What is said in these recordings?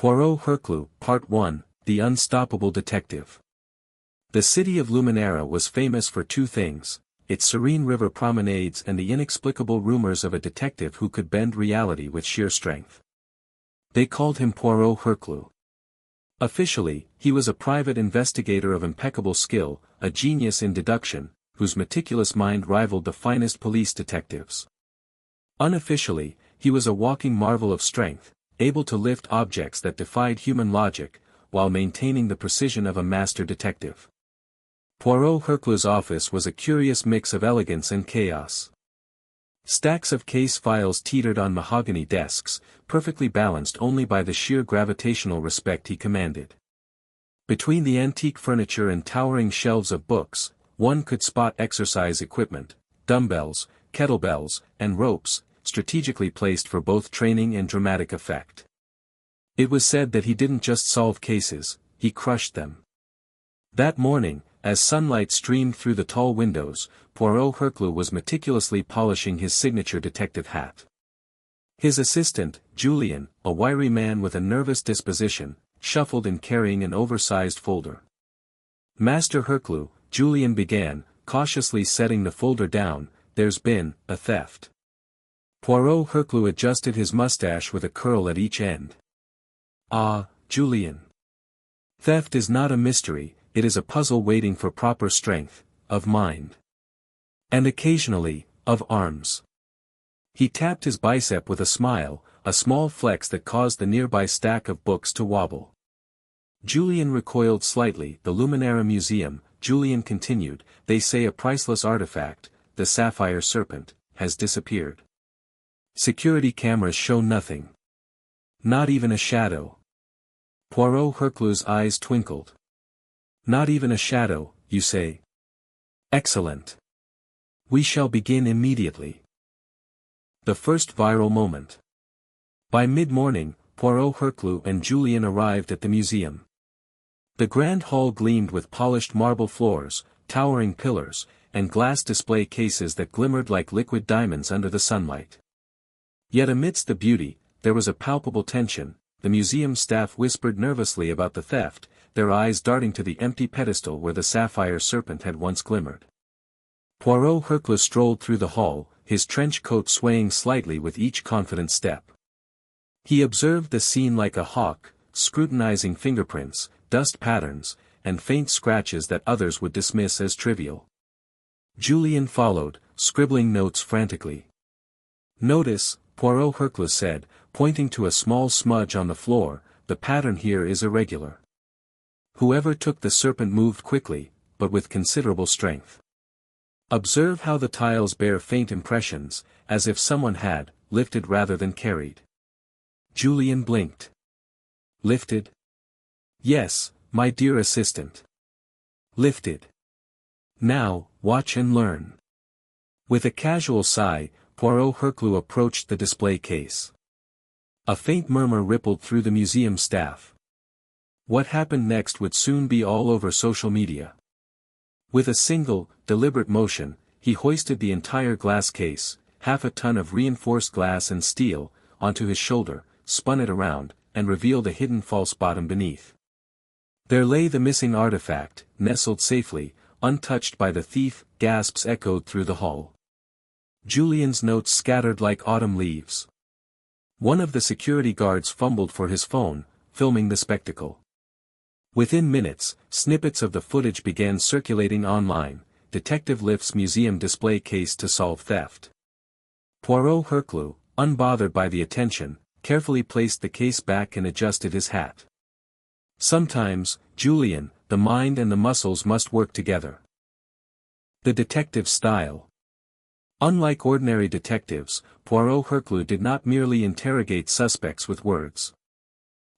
Poirot Herclu, Part 1, The Unstoppable Detective. The city of Luminara was famous for two things: its serene river promenades and the inexplicable rumors of a detective who could bend reality with sheer strength. They called him Poirot Herclu. Officially, he was a private investigator of impeccable skill, a genius in deduction, whose meticulous mind rivaled the finest police detectives. Unofficially, he was a walking marvel of strength, able to lift objects that defied human logic, while maintaining the precision of a master detective. Poirot Herclu's office was a curious mix of elegance and chaos. Stacks of case files teetered on mahogany desks, perfectly balanced only by the sheer gravitational respect he commanded. Between the antique furniture and towering shelves of books, one could spot exercise equipment, dumbbells, kettlebells, and ropes, strategically placed for both training and dramatic effect. It was said that he didn't just solve cases, he crushed them. That morning, as sunlight streamed through the tall windows, Poirot Herclu was meticulously polishing his signature detective hat. His assistant, Julien, a wiry man with a nervous disposition, shuffled in carrying an oversized folder. "Master Herclu," Julien began, cautiously setting the folder down, "there's been a theft." Poirot Herclu adjusted his mustache with a curl at each end. "Ah, Julien. Theft is not a mystery, it is a puzzle waiting for proper strength, of mind. And occasionally, of arms." He tapped his bicep with a smile, a small flex that caused the nearby stack of books to wobble. Julien recoiled slightly. "The Luminara Museum," Julien continued, "they say a priceless artifact, the sapphire serpent, has disappeared. Security cameras show nothing. Not even a shadow." Poirot Herclu's eyes twinkled. "Not even a shadow, you say? Excellent. We shall begin immediately." The first viral moment. By mid-morning, Poirot Herclu and Julien arrived at the museum. The grand hall gleamed with polished marble floors, towering pillars, and glass display cases that glimmered like liquid diamonds under the sunlight. Yet amidst the beauty, there was a palpable tension. The museum staff whispered nervously about the theft, their eyes darting to the empty pedestal where the sapphire serpent had once glimmered. Poirot Herclu strolled through the hall, his trench coat swaying slightly with each confident step. He observed the scene like a hawk, scrutinizing fingerprints, dust patterns, and faint scratches that others would dismiss as trivial. Julien followed, scribbling notes frantically. "Notice," Poirot Herclu said, pointing to a small smudge on the floor, "the pattern here is irregular. Whoever took the serpent moved quickly, but with considerable strength. Observe how the tiles bear faint impressions, as if someone had lifted rather than carried." Julien blinked. "Lifted?" "Yes, my dear assistant. Lifted. Now, watch and learn." With a casual sigh, Poirot Herclu approached the display case. A faint murmur rippled through the museum staff. What happened next would soon be all over social media. With a single, deliberate motion, he hoisted the entire glass case, half a ton of reinforced glass and steel, onto his shoulder, spun it around, and revealed a hidden false bottom beneath. There lay the missing artifact, nestled safely, untouched by the thief. Gasps echoed through the hall. Julien's notes scattered like autumn leaves. One of the security guards fumbled for his phone, filming the spectacle. Within minutes, snippets of the footage began circulating online. Detective lifts museum display case to solve theft. Poirot Herclu, unbothered by the attention, carefully placed the case back and adjusted his hat. Sometimes, Julien, the mind and the muscles must work together. The detective's style. Unlike ordinary detectives, Poirot Herclu did not merely interrogate suspects with words.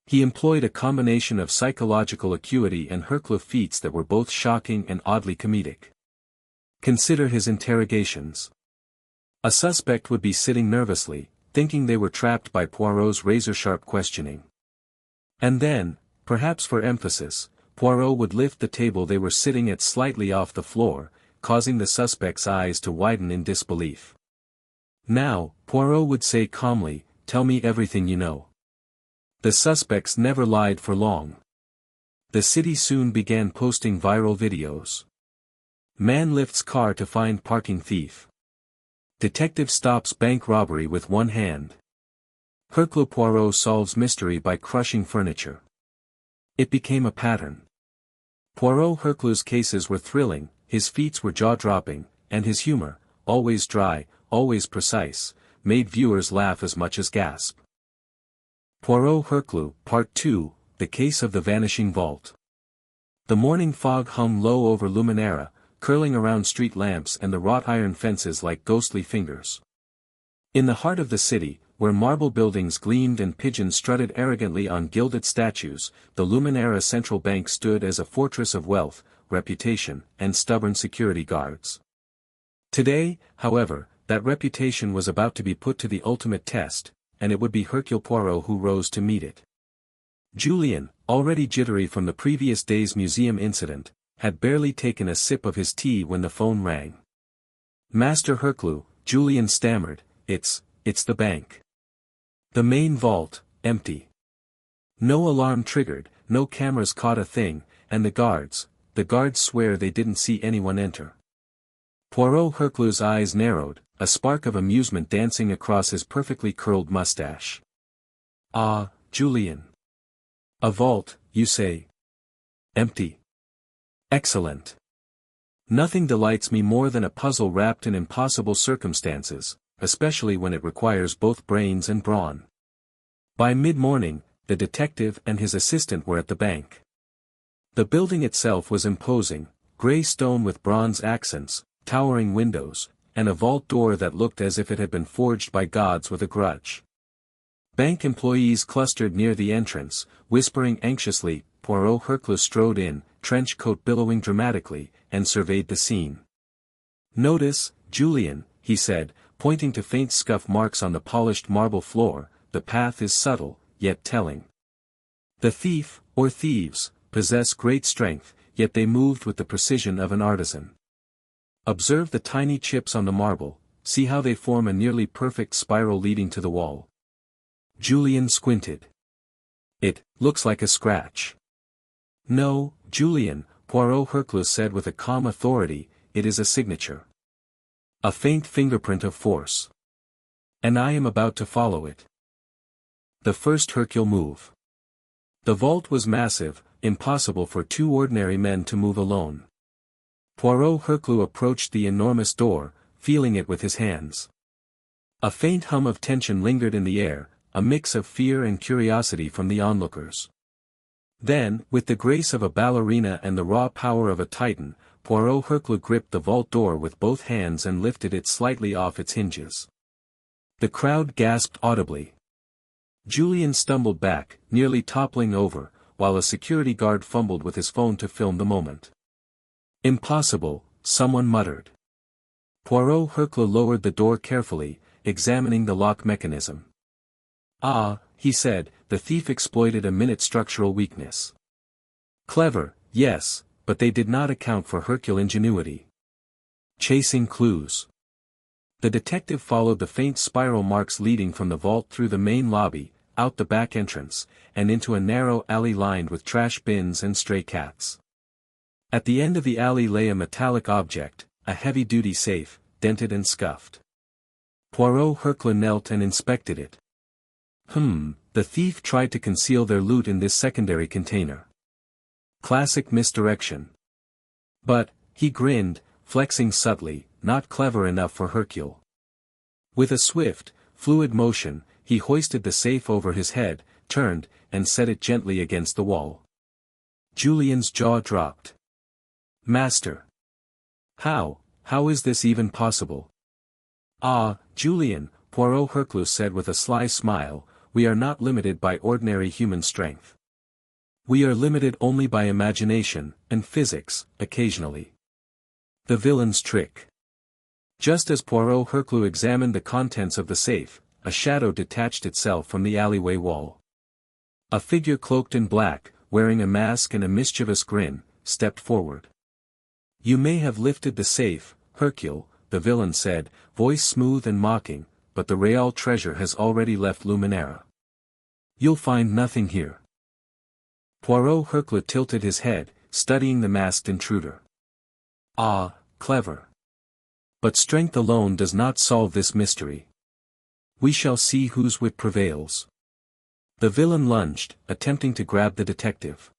He employed a combination of psychological acuity and Herclu feats that were both shocking and oddly comedic. Consider his interrogations. A suspect would be sitting nervously, thinking they were trapped by Poirot's razor-sharp questioning. And then, perhaps for emphasis, Poirot would lift the table they were sitting at slightly off the floor, causing the suspect's eyes to widen in disbelief. "Now," Poirot would say calmly, "tell me everything you know." The suspects never lied for long. The city soon began posting viral videos. Man lifts car to find parking thief. Detective stops bank robbery with one hand. Hercule Poirot solves mystery by crushing furniture. It became a pattern. Poirot Herclu's cases were thrilling, his feats were jaw-dropping, and his humor, always dry, always precise, made viewers laugh as much as gasp. Poirot Herclu, Part 2, The Case of the Vanishing Vault. The morning fog hung low over Luminara, curling around street lamps and the wrought iron fences like ghostly fingers. In the heart of the city, where marble buildings gleamed and pigeons strutted arrogantly on gilded statues, the Luminara Central Bank stood as a fortress of wealth, reputation, and stubborn security guards. Today, however, that reputation was about to be put to the ultimate test, and it would be Hercule Poirot who rose to meet it. Julien, already jittery from the previous day's museum incident, had barely taken a sip of his tea when the phone rang. "Master Hercule," Julien stammered, It's the bank. The main vault, empty. No alarm triggered, no cameras caught a thing, and the guards swear they didn't see anyone enter." Poirot Herclu's eyes narrowed, a spark of amusement dancing across his perfectly curled mustache. "Ah, Julien. A vault, you say? Empty. Excellent. Nothing delights me more than a puzzle wrapped in impossible circumstances, especially when it requires both brains and brawn." By mid-morning, the detective and his assistant were at the bank. The building itself was imposing, grey stone with bronze accents, towering windows, and a vault door that looked as if it had been forged by gods with a grudge. Bank employees clustered near the entrance, whispering anxiously. Poirot Hercule strode in, trench coat billowing dramatically, and surveyed the scene. "Notice, Julien," he said, pointing to faint scuff marks on the polished marble floor, "the path is subtle, yet telling. The thief, or thieves, possess great strength, yet they moved with the precision of an artisan. Observe the tiny chips on the marble, see how they form a nearly perfect spiral leading to the wall." Julien squinted. "It looks like a scratch." "No, Julien," Poirot Hercule said with a calm authority, "it is a signature. A faint fingerprint of force. And I am about to follow it." The first Hercule move. The vault was massive, impossible for two ordinary men to move alone. Poirot Hercule approached the enormous door, feeling it with his hands. A faint hum of tension lingered in the air, a mix of fear and curiosity from the onlookers. Then, with the grace of a ballerina and the raw power of a titan, Poirot Hercule gripped the vault door with both hands and lifted it slightly off its hinges. The crowd gasped audibly. Julien stumbled back, nearly toppling over, while a security guard fumbled with his phone to film the moment. "Impossible," someone muttered. Poirot Hercule lowered the door carefully, examining the lock mechanism. "Ah," he said, "the thief exploited a minute structural weakness. Clever, yes, but they did not account for Hercule ingenuity. Chasing clues." The detective followed the faint spiral marks leading from the vault through the main lobby, out the back entrance, and into a narrow alley lined with trash bins and stray cats. At the end of the alley lay a metallic object, a heavy-duty safe, dented and scuffed. Poirot Hercule knelt and inspected it. The thief tried to conceal their loot in this secondary container. Classic misdirection. But, he grinned, flexing subtly, not clever enough for Hercule. With a swift, fluid motion, he hoisted the safe over his head, turned, and set it gently against the wall. Julien's jaw dropped. "Master! How is this even possible?" "Ah, Julien," Poirot Hercule said with a sly smile, "we are not limited by ordinary human strength. We are limited only by imagination, and physics, occasionally. The villain's trick." Just as Poirot Hercule examined the contents of the safe, a shadow detached itself from the alleyway wall. A figure cloaked in black, wearing a mask and a mischievous grin, stepped forward. "You may have lifted the safe, Hercule," the villain said, voice smooth and mocking, "but the real treasure has already left Luminara." You'll find nothing here. Poirot Herclu tilted his head, studying the masked intruder. Ah, clever. But strength alone does not solve this mystery. We shall see whose wit prevails. The villain lunged, attempting to grab the detective.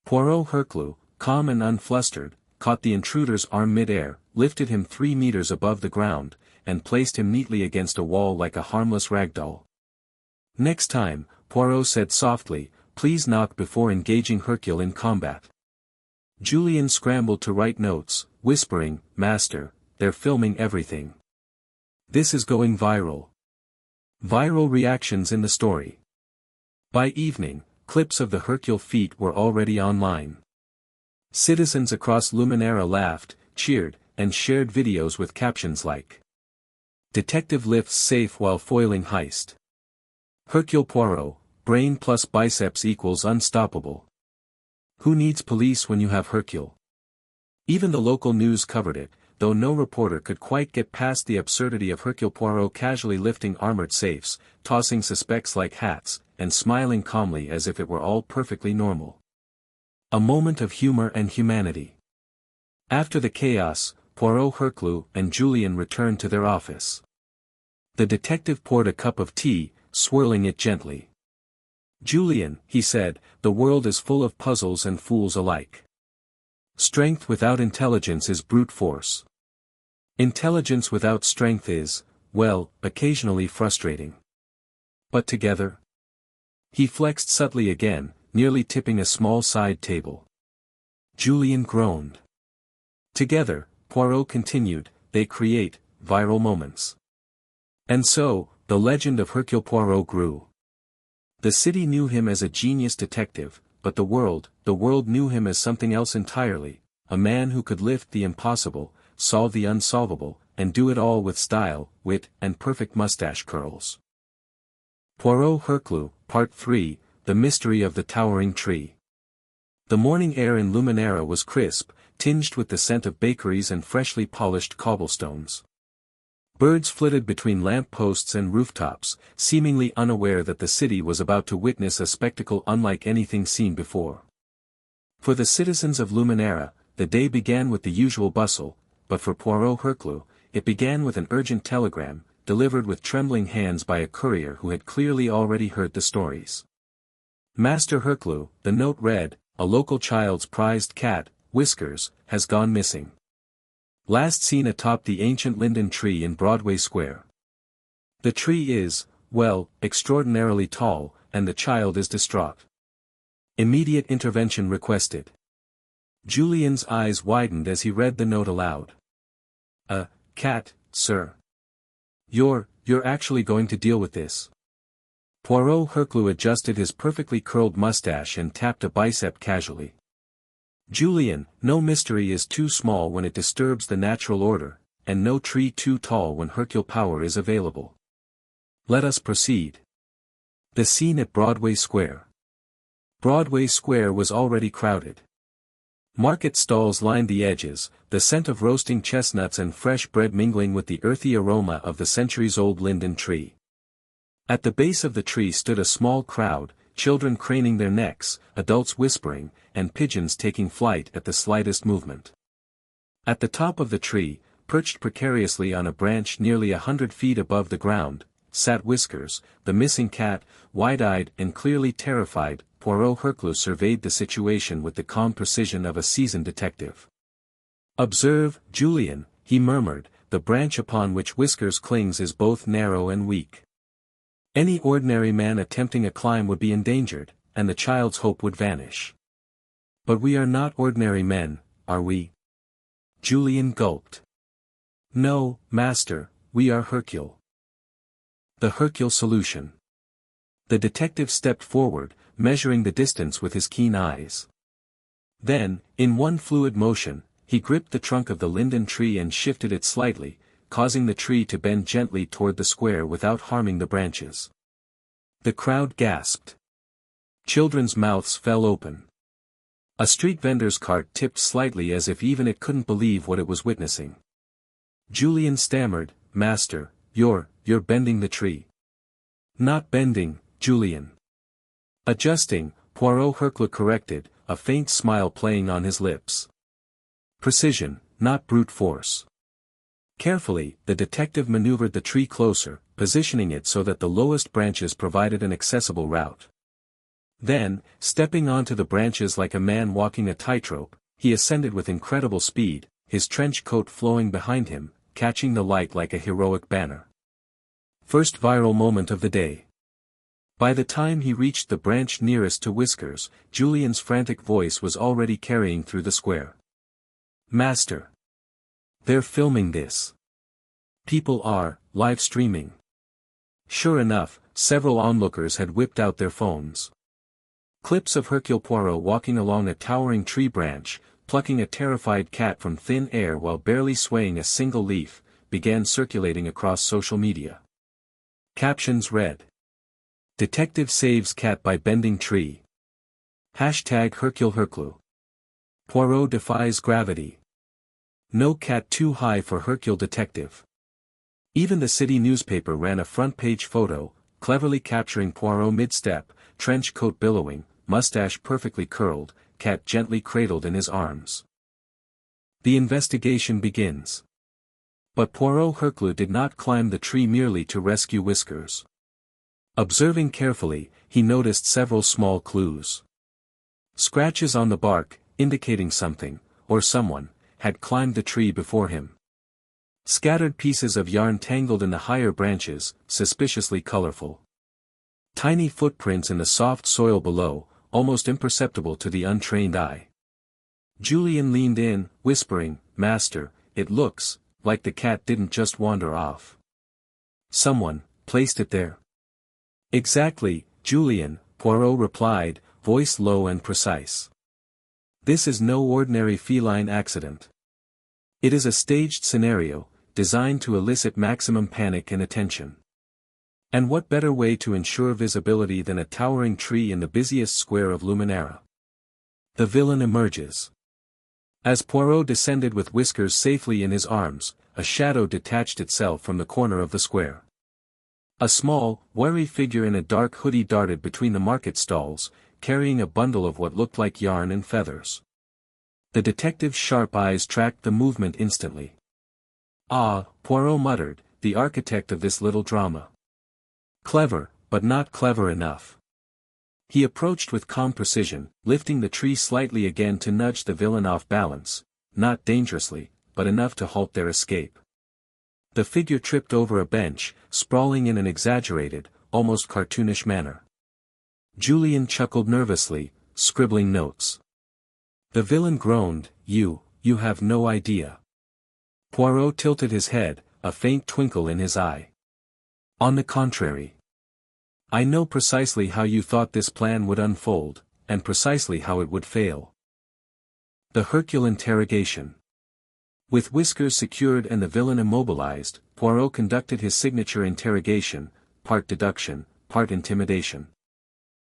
Poirot Herclu, calm and unflustered, caught the intruder's arm mid-air, lifted him 3 meters above the ground, and placed him neatly against a wall like a harmless ragdoll. Next time, Poirot said softly, please knock before engaging Hercule in combat. Julian scrambled to write notes, whispering, Master, they're filming everything. This is going viral. Viral reactions in the story. By evening, clips of the Hercule feat were already online. Citizens across Luminara laughed, cheered, and shared videos with captions like Detective lifts safe while foiling heist. Hercule Poirot, brain plus biceps equals unstoppable. Who needs police when you have Hercule? Even the local news covered it, though no reporter could quite get past the absurdity of Hercule Poirot casually lifting armored safes, tossing suspects like hats, and smiling calmly as if it were all perfectly normal. A moment of humor and humanity. After the chaos, Poirot Herclu and Julian returned to their office. The detective poured a cup of tea, swirling it gently. Julian, he said, the world is full of puzzles and fools alike. Strength without intelligence is brute force. Intelligence without strength is, well, occasionally frustrating. But together? He flexed subtly again, nearly tipping a small side table. Julian groaned. Together, Poirot continued, they create viral moments. And so, the legend of Hercule Poirot grew. The city knew him as a genius detective, but the world knew him as something else entirely, a man who could lift the impossible, solve the unsolvable, and do it all with style, wit, and perfect mustache curls. Poirot Herclu, Part 3, The Mystery of the Towering Tree. The morning air in Luminara was crisp, tinged with the scent of bakeries and freshly polished cobblestones. Birds flitted between lamp posts and rooftops, seemingly unaware that the city was about to witness a spectacle unlike anything seen before. For the citizens of Luminara, the day began with the usual bustle, but for Poirot Herclu, it began with an urgent telegram, delivered with trembling hands by a courier who had clearly already heard the stories. Master Herclu, the note read, a local child's prized cat, Whiskers, has gone missing. Last seen atop the ancient linden tree in Broadway Square. The tree is, well, extraordinarily tall, and the child is distraught. Immediate intervention requested. Julian's eyes widened as he read the note aloud. A cat, sir. You're actually going to deal with this? Poirot Herclu adjusted his perfectly curled mustache and tapped a bicep casually. Julian, no mystery is too small when it disturbs the natural order, and no tree too tall when Hercule power is available. Let us proceed. The scene at Broadway Square. Broadway Square was already crowded. Market stalls lined the edges, the scent of roasting chestnuts and fresh bread mingling with the earthy aroma of the centuries-old linden tree. At the base of the tree stood a small crowd, children craning their necks, adults whispering, and pigeons taking flight at the slightest movement. At the top of the tree, perched precariously on a branch nearly 100 feet above the ground, sat Whiskers, the missing cat, wide-eyed and clearly terrified. Poirot Herclu surveyed the situation with the calm precision of a seasoned detective. Observe, Julian, he murmured, the branch upon which Whiskers clings is both narrow and weak. Any ordinary man attempting a climb would be endangered, and the child's hope would vanish. But we are not ordinary men, are we? Julian gulped. No, master, we are Hercule. The Hercule solution. The detective stepped forward, measuring the distance with his keen eyes. Then, in one fluid motion, he gripped the trunk of the linden tree and shifted it slightly, causing the tree to bend gently toward the square without harming the branches. The crowd gasped. Children's mouths fell open. A street vendor's cart tipped slightly as if even it couldn't believe what it was witnessing. Julian stammered, Master, you're bending the tree. Not bending, Julian. Adjusting, Poirot Herclu corrected, a faint smile playing on his lips. Precision, not brute force. Carefully, the detective maneuvered the tree closer, positioning it so that the lowest branches provided an accessible route. Then, stepping onto the branches like a man walking a tightrope, he ascended with incredible speed, his trench coat flowing behind him, catching the light like a heroic banner. First viral moment of the day. By the time he reached the branch nearest to Whiskers, Julian's frantic voice was already carrying through the square. "Master! They're filming this. People are, live streaming." Sure enough, several onlookers had whipped out their phones. Clips of Hercule Poirot walking along a towering tree branch, plucking a terrified cat from thin air while barely swaying a single leaf, began circulating across social media. Captions read: "Detective saves cat by bending tree." Hashtag Hercule Herclu. Poirot defies gravity. No cat too high for Hercule detective. Even the city newspaper ran a front-page photo, cleverly capturing Poirot mid-step, trench coat billowing, mustache perfectly curled, cat gently cradled in his arms. The investigation begins. But Poirot Herclu did not climb the tree merely to rescue Whiskers. Observing carefully, he noticed several small clues. Scratches on the bark, indicating something, or someone, had climbed the tree before him. Scattered pieces of yarn tangled in the higher branches, suspiciously colorful. Tiny footprints in the soft soil below, almost imperceptible to the untrained eye. Julian leaned in, whispering, "Master, it looks like the cat didn't just wander off. Someone placed it there." "Exactly, Julian," Poirot replied, voice low and precise. "This is no ordinary feline accident. It is a staged scenario, designed to elicit maximum panic and attention. And what better way to ensure visibility than a towering tree in the busiest square of Luminara? The villain emerges. As Poirot descended with Whiskers safely in his arms, a shadow detached itself from the corner of the square. A small, wiry figure in a dark hoodie darted between the market stalls, carrying a bundle of what looked like yarn and feathers. The detective's sharp eyes tracked the movement instantly. "Ah," Poirot muttered, "the architect of this little drama. Clever, but not clever enough." He approached with calm precision, lifting the tree slightly again to nudge the villain off balance, not dangerously, but enough to halt their escape. The figure tripped over a bench, sprawling in an exaggerated, almost cartoonish manner. Julian chuckled nervously, scribbling notes. The villain groaned, You have no idea." Poirot tilted his head, a faint twinkle in his eye. "On the contrary. I know precisely how you thought this plan would unfold, and precisely how it would fail." The Hercule interrogation. With Whiskers secured and the villain immobilized, Poirot conducted his signature interrogation, part deduction, part intimidation.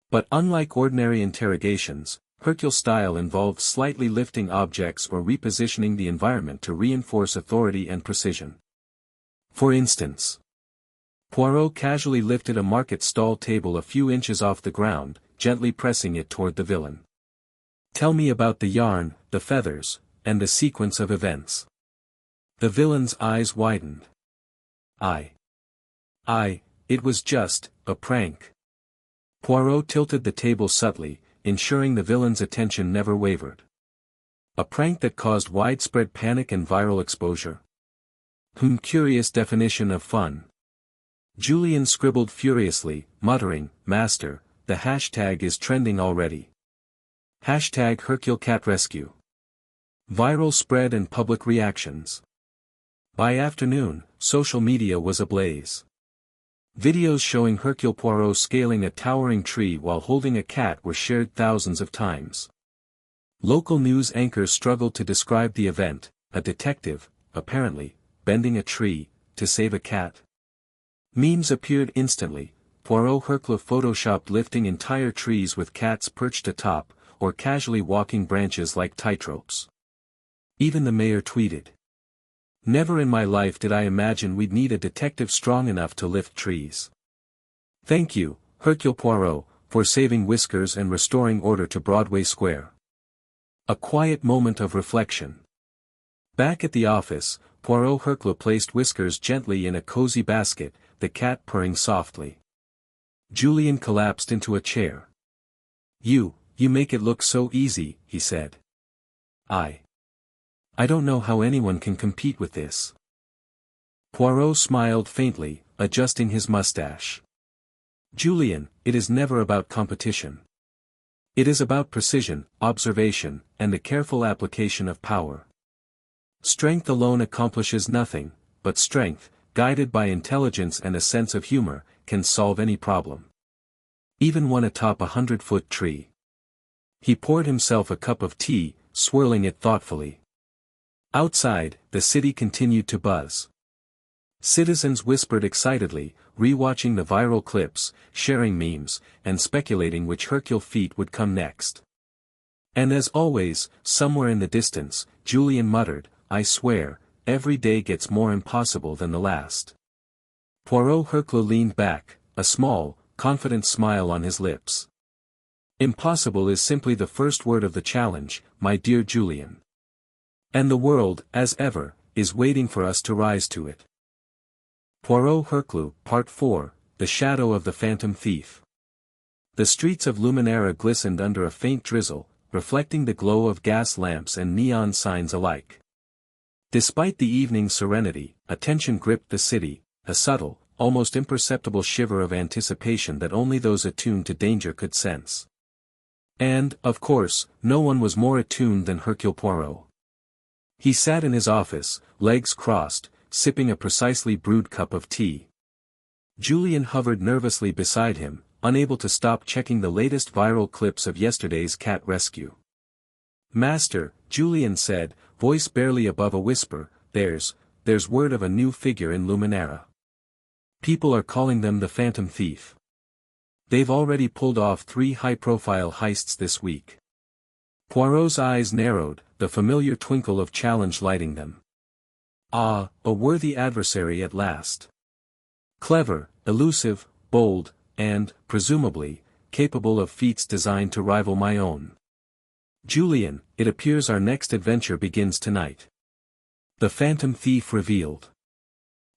But unlike ordinary interrogations, Hercule style involved slightly lifting objects or repositioning the environment to reinforce authority and precision. For instance, Poirot casually lifted a market stall table a few inches off the ground, gently pressing it toward the villain. "Tell me about the yarn, the feathers, and the sequence of events." The villain's eyes widened. It was just a prank." Poirot tilted the table subtly, ensuring the villain's attention never wavered. "A prank that caused widespread panic and viral exposure? Curious definition of fun." Julian scribbled furiously, muttering, "Master, the hashtag is trending already. Hashtag Hercule Cat Rescue." Viral spread and public reactions. By afternoon, social media was ablaze. Videos showing Hercule Poirot scaling a towering tree while holding a cat were shared thousands of times. Local news anchors struggled to describe the event, a detective, apparently, bending a tree, to save a cat. Memes appeared instantly, Poirot Hercule photoshopped lifting entire trees with cats perched atop, or casually walking branches like tightropes. Even the mayor tweeted, "Never in my life did I imagine we'd need a detective strong enough to lift trees. Thank you, Hercule Poirot, for saving Whiskers and restoring order to Broadway Square. A quiet moment of reflection. Back at the office, Poirot Herclu placed Whiskers gently in a cozy basket, the cat purring softly. Julian collapsed into a chair. You make it look so easy," he said. I don't know how anyone can compete with this." Poirot smiled faintly, adjusting his mustache. "Julian, it is never about competition. It is about precision, observation, and the careful application of power. Strength alone accomplishes nothing, but strength, guided by intelligence and a sense of humor, can solve any problem. Even one atop a 100-foot tree." He poured himself a cup of tea, swirling it thoughtfully. Outside, the city continued to buzz. Citizens whispered excitedly, rewatching the viral clips, sharing memes, and speculating which Hercule feat would come next. And as always, somewhere in the distance, Julian muttered, "I swear, every day gets more impossible than the last." Poirot Hercule leaned back, a small, confident smile on his lips. "Impossible is simply the first word of the challenge, my dear Julian. And the world, as ever, is waiting for us to rise to it." Poirot Herclu, Part 4, The Shadow of the Phantom Thief. The streets of Luminara glistened under a faint drizzle, reflecting the glow of gas lamps and neon signs alike. Despite the evening's serenity, a tension gripped the city, a subtle, almost imperceptible shiver of anticipation that only those attuned to danger could sense. And, of course, no one was more attuned than Hercule Poirot. He sat in his office, legs crossed, sipping a precisely brewed cup of tea. Julian hovered nervously beside him, unable to stop checking the latest viral clips of yesterday's cat rescue. "Master," Julian said, voice barely above a whisper, there's word of a new figure in Luminara. People are calling them the Phantom Thief. They've already pulled off 3 high-profile heists this week." Poirot's eyes narrowed, the familiar twinkle of challenge lighting them. "Ah, a worthy adversary at last. Clever, elusive, bold, and, presumably, capable of feats designed to rival my own. Julian, it appears our next adventure begins tonight." The Phantom Thief revealed.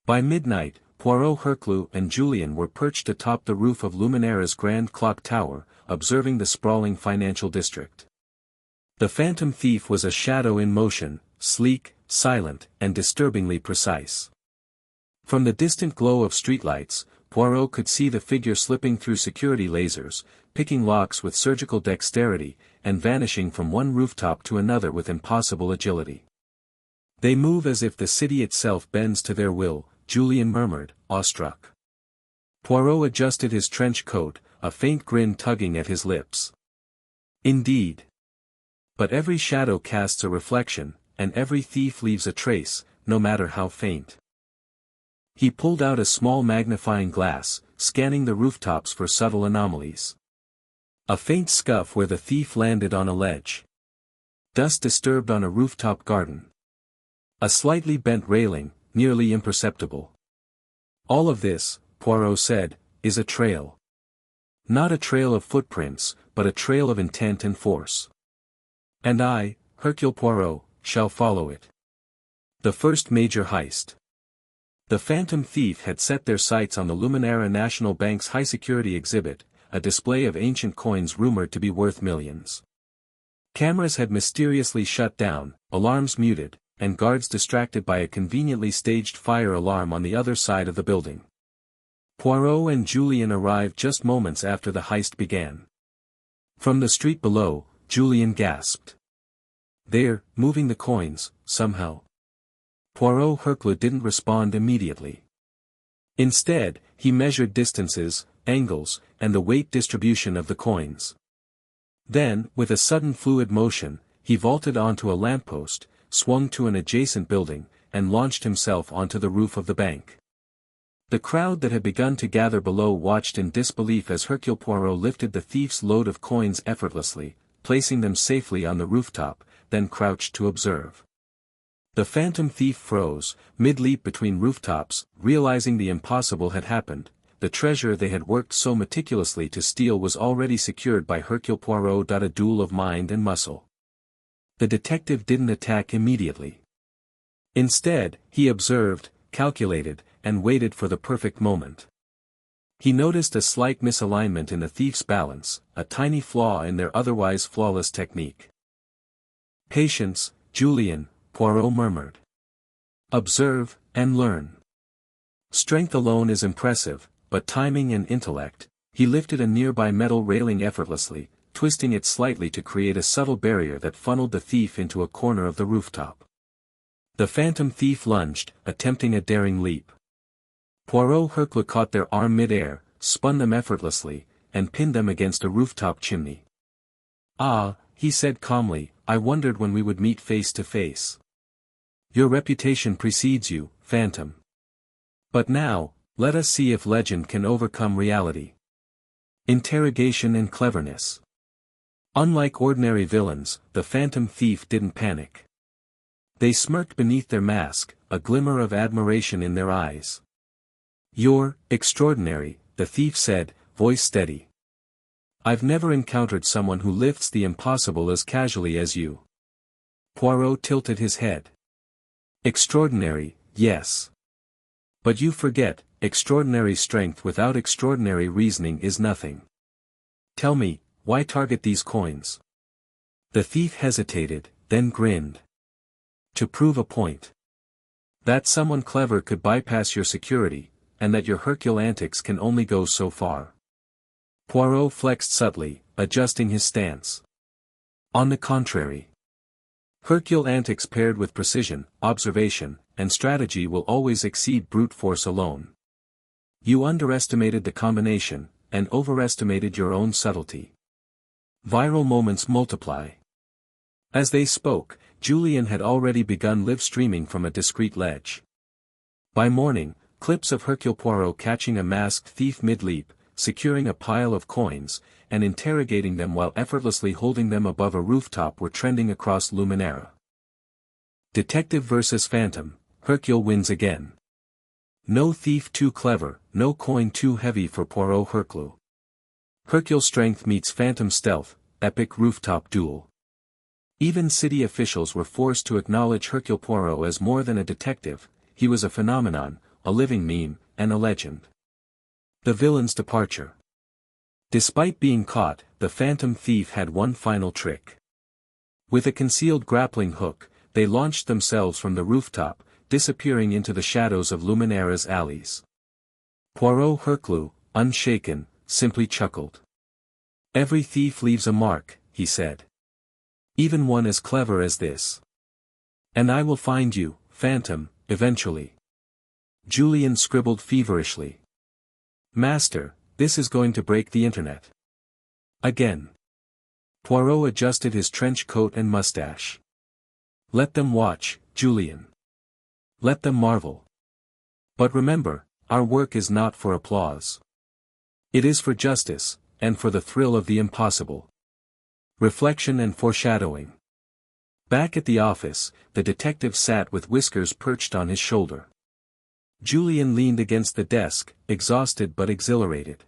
By midnight, Poirot Herclu and Julian were perched atop the roof of Luminara's Grand Clock Tower, observing the sprawling financial district. The Phantom Thief was a shadow in motion, sleek, silent, and disturbingly precise. From the distant glow of streetlights, Poirot could see the figure slipping through security lasers, picking locks with surgical dexterity, and vanishing from one rooftop to another with impossible agility. "They move as if the city itself bends to their will," Julian murmured, awestruck. Poirot adjusted his trench coat, a faint grin tugging at his lips. "Indeed. But every shadow casts a reflection, and every thief leaves a trace, no matter how faint." He pulled out a small magnifying glass, scanning the rooftops for subtle anomalies. A faint scuff where the thief landed on a ledge. Dust disturbed on a rooftop garden. A slightly bent railing, nearly imperceptible. "All of this," Poirot said, "is a trail. Not a trail of footprints, but a trail of intent and force. And I, Hercule Poirot, shall follow it. The first major heist." The Phantom Thief had set their sights on the Luminara National Bank's high-security exhibit, a display of ancient coins rumored to be worth millions. Cameras had mysteriously shut down, alarms muted, and guards distracted by a conveniently staged fire alarm on the other side of the building. Poirot and Julian arrived just moments after the heist began. From the street below, Julian gasped. "They're moving the coins, somehow." Poirot Herclu didn't respond immediately. Instead, he measured distances, angles, and the weight distribution of the coins. Then, with a sudden fluid motion, he vaulted onto a lamppost, swung to an adjacent building, and launched himself onto the roof of the bank. The crowd that had begun to gather below watched in disbelief as Hercule Poirot lifted the thief's load of coins effortlessly, placing them safely on the rooftop, then crouched to observe. The Phantom Thief froze, mid-leap between rooftops, realizing the impossible had happened, the treasure they had worked so meticulously to steal was already secured by Hercule Poirot. A duel of mind and muscle. The detective didn't attack immediately. Instead, he observed, calculated, and waited for the perfect moment. He noticed a slight misalignment in the thief's balance, a tiny flaw in their otherwise flawless technique. "Patience, Julian," Poirot murmured. "Observe, and learn. Strength alone is impressive, but timing and intellect." He lifted a nearby metal railing effortlessly, twisting it slightly to create a subtle barrier that funneled the thief into a corner of the rooftop. The phantom thief lunged, attempting a daring leap. Poirot Herclu caught their arm mid-air, spun them effortlessly, and pinned them against a rooftop chimney. "Ah," he said calmly, "I wondered when we would meet face to face. Your reputation precedes you, phantom. But now, let us see if legend can overcome reality." Interrogation and cleverness. Unlike ordinary villains, the phantom thief didn't panic. They smirked beneath their mask, a glimmer of admiration in their eyes. "You're extraordinary," the thief said, voice steady. "I've never encountered someone who lifts the impossible as casually as you." Poirot tilted his head. "Extraordinary, yes. But you forget, extraordinary strength without extraordinary reasoning is nothing. Tell me, why target these coins?" The thief hesitated, then grinned. "To prove a point. That someone clever could bypass your security, and that your Hercule antics can only go so far." Poirot flexed subtly, adjusting his stance. "On the contrary. Hercule antics paired with precision, observation, and strategy will always exceed brute force alone. You underestimated the combination, and overestimated your own subtlety. Viral moments multiply." As they spoke, Julian had already begun live streaming from a discreet ledge. By morning, clips of Hercule Poirot catching a masked thief mid-leap, securing a pile of coins, and interrogating them while effortlessly holding them above a rooftop were trending across Luminara. Detective versus Phantom, Hercule wins again. No thief too clever, no coin too heavy for Poirot Herclu. Hercule's strength meets Phantom stealth, epic rooftop duel. Even city officials were forced to acknowledge Hercule Poirot as more than a detective. He was a phenomenon, a living meme, and a legend. The villain's departure. Despite being caught, the phantom thief had one final trick. With a concealed grappling hook, they launched themselves from the rooftop, disappearing into the shadows of Luminara's alleys. Poirot Herclu, unshaken, simply chuckled. "Every thief leaves a mark," he said. "Even one as clever as this. And I will find you, phantom, eventually." Julian scribbled feverishly. "Master, this is going to break the internet. Again." Poirot adjusted his trench coat and mustache. "Let them watch, Julian. Let them marvel. But remember, our work is not for applause. It is for justice, and for the thrill of the impossible." Reflection and foreshadowing. Back at the office, the detective sat with whiskers perched on his shoulder. Julian leaned against the desk, exhausted but exhilarated.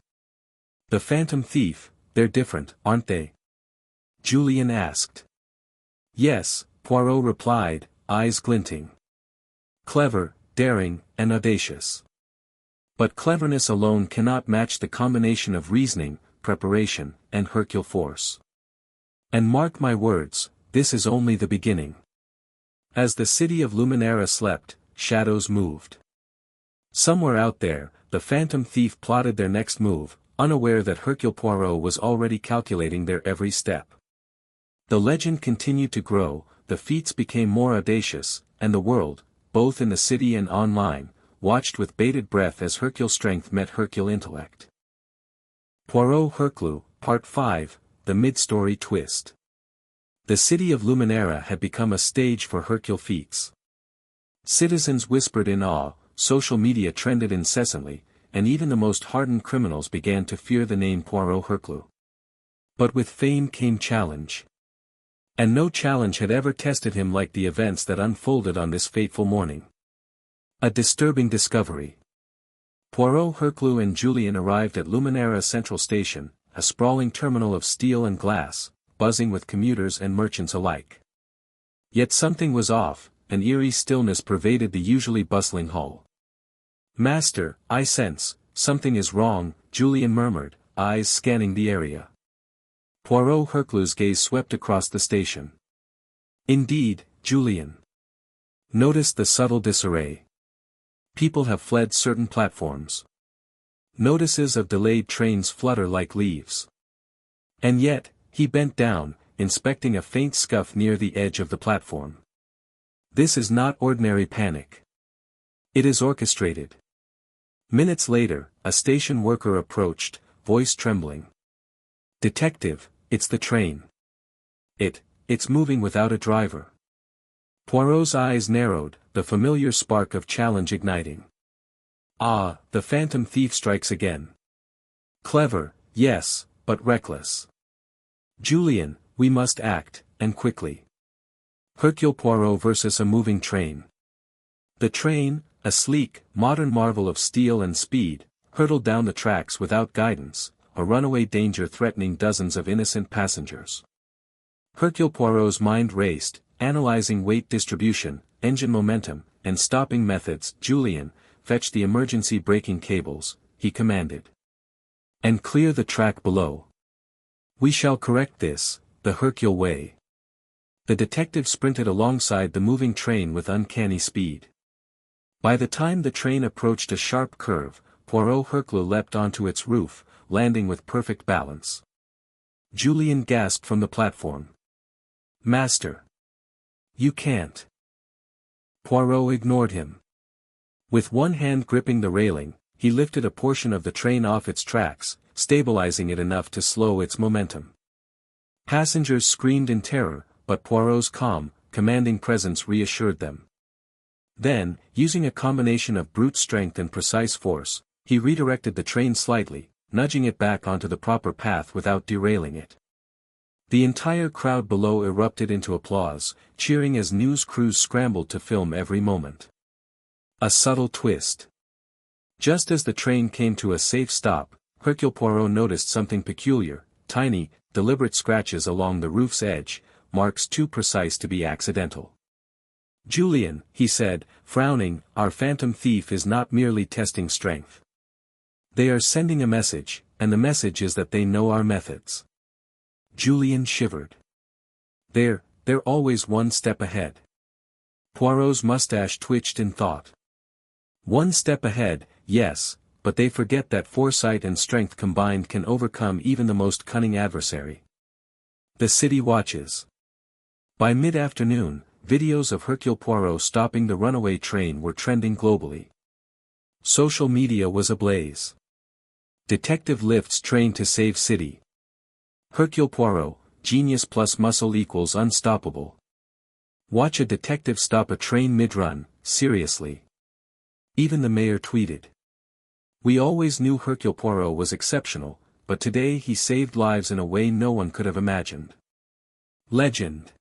"The phantom thief, they're different, aren't they?" Julian asked. "Yes," Poirot replied, eyes glinting. "Clever, daring, and audacious. But cleverness alone cannot match the combination of reasoning, preparation, and Hercule force. And mark my words, this is only the beginning." As the city of Luminara slept, shadows moved. Somewhere out there, the phantom thief plotted their next move, unaware that Hercule Poirot was already calculating their every step. The legend continued to grow, the feats became more audacious, and the world, both in the city and online, watched with bated breath as Hercule's strength met Hercule intellect. Poirot Herclu, Part 5, The Mid-Story Twist. The city of Luminara had become a stage for Hercule feats. Citizens whispered in awe, social media trended incessantly, and even the most hardened criminals began to fear the name Poirot Herclu. But with fame came challenge. And no challenge had ever tested him like the events that unfolded on this fateful morning. A disturbing discovery. Poirot Herclu and Julian arrived at Luminera Central Station, a sprawling terminal of steel and glass, buzzing with commuters and merchants alike. Yet something was off, an eerie stillness pervaded the usually bustling hull. "Master, I sense, something is wrong," Julian murmured, eyes scanning the area. Poirot Herclu's gaze swept across the station. "Indeed, Julian. Notice the subtle disarray. People have fled certain platforms. Notices of delayed trains flutter like leaves. And yet," he bent down, inspecting a faint scuff near the edge of the platform. "This is not ordinary panic. It is orchestrated." Minutes later, a station worker approached, voice trembling. "Detective, it's the train. It's moving without a driver." Poirot's eyes narrowed, the familiar spark of challenge igniting. "Ah, the phantom thief strikes again. Clever, yes, but reckless. Julian, we must act, and quickly. Hercule Poirot versus a moving train." The train, a sleek, modern marvel of steel and speed, hurtled down the tracks without guidance, a runaway danger threatening dozens of innocent passengers. Hercule Poirot's mind raced, analyzing weight distribution, engine momentum, and stopping methods. "Julian, fetch the emergency braking cables," he commanded. "And clear the track below. We shall correct this, the Hercule way." The detective sprinted alongside the moving train with uncanny speed. By the time the train approached a sharp curve, Poirot Hercule leapt onto its roof, landing with perfect balance. Julian gasped from the platform. "Master! You can't." Poirot ignored him. With one hand gripping the railing, he lifted a portion of the train off its tracks, stabilizing it enough to slow its momentum. Passengers screamed in terror, but Poirot's calm, commanding presence reassured them. Then, using a combination of brute strength and precise force, he redirected the train slightly, nudging it back onto the proper path without derailing it. The entire crowd below erupted into applause, cheering as news crews scrambled to film every moment. A subtle twist. Just as the train came to a safe stop, Hercule Poirot noticed something peculiar: tiny, deliberate scratches along the roof's edge, marks too precise to be accidental. "Julian," he said, frowning, "our phantom thief is not merely testing strength. They are sending a message, and the message is that they know our methods." Julian shivered. They're always one step ahead." Poirot's mustache twitched in thought. "One step ahead, yes, but they forget that foresight and strength combined can overcome even the most cunning adversary." The city watches. By mid-afternoon, videos of Hercule Poirot stopping the runaway train were trending globally. Social media was ablaze. "Detective lifts train to save city." "Hercule Poirot, genius plus muscle equals unstoppable." "Watch a detective stop a train mid-run, seriously." Even the mayor tweeted. "We always knew Hercule Poirot was exceptional, but today he saved lives in a way no one could have imagined." Legend.